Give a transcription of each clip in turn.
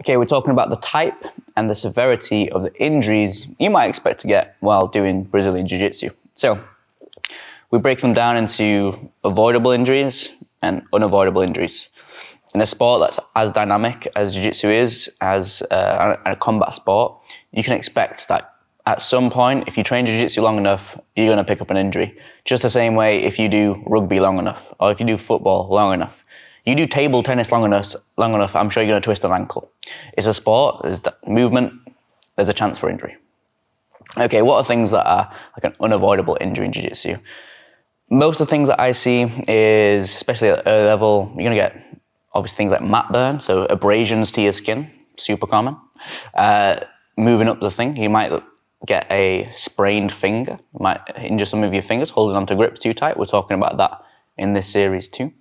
Okay, we're talking about the type and the severity of the injuries you might expect to get while doing Brazilian Jiu-Jitsu. So we break them down into avoidable injuries and unavoidable injuries. In a sport that's as dynamic as Jiu-Jitsu is, as a combat sport, you can expect that at some point, if you train Jiu-Jitsu long enough, you're going to pick up an injury. Just the same way if you do rugby long enough, or if you do football long enough. You do table tennis long enough, I'm sure you're going to twist an ankle. It's a sport, there's movement, there's a chance for injury. Okay, what are things that are like an unavoidable injury in Jiu-Jitsu? Most of the things that I see is, especially at early level, you're going to get obviously things like mat burn, so abrasions to your skin, super common. Moving up the thing, you might get a sprained finger, you might injure some of your fingers holding onto grips too tight. We're talking about that in this series too.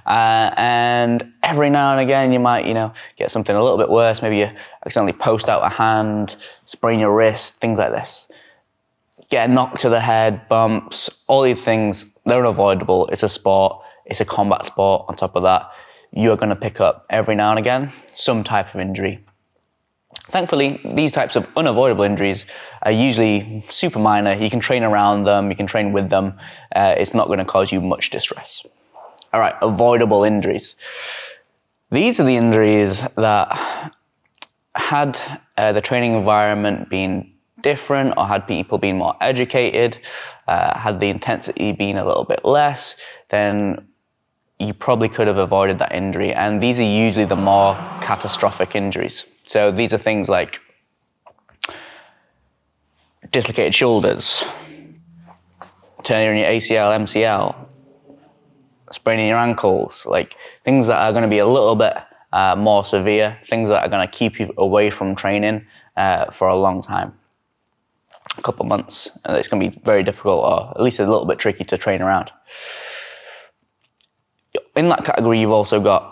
And every now and again, you might, get something a little bit worse. Maybe you accidentally post out a hand, sprain your wrist, things like this. Get a knock to the head, bumps, all these things, they're unavoidable. It's a sport, it's a combat sport. On top of that, you're going to pick up every now and again some type of injury. Thankfully, these types of unavoidable injuries are usually super minor. You can train around them, you can train with them. It's not going to cause you much distress. All right, avoidable injuries. These are the injuries that had the training environment been different, or had people been more educated, had the intensity been a little bit less, then you probably could have avoided that injury. And these are usually the more catastrophic injuries. So these are things like dislocated shoulders, tearing your ACL, MCL, spraining your ankles, like things that are going to be a little bit more severe, things that are going to keep you away from training for a long time, a couple months. And it's going to be very difficult, or at least a little bit tricky to train around. In that category, you've also got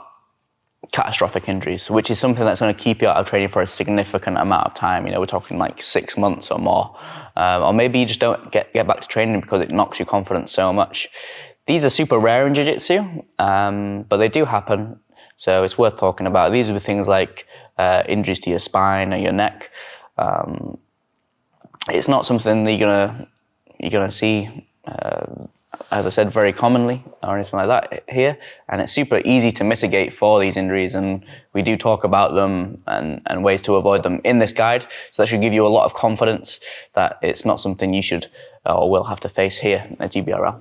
catastrophic injuries, which is something that's going to keep you out of training for a significant amount of time. We're talking like 6 months or more. Or maybe you just don't get back to training because it knocks your confidence so much. These are super rare in Jiu-Jitsu, but they do happen, so it's worth talking about. These are things like injuries to your spine or your neck. It's not something that you're gonna see, as I said, very commonly or anything like that here, and it's super easy to mitigate for these injuries, and we do talk about them and ways to avoid them in this guide, so that should give you a lot of confidence that it's not something you should or will have to face here at GBRL.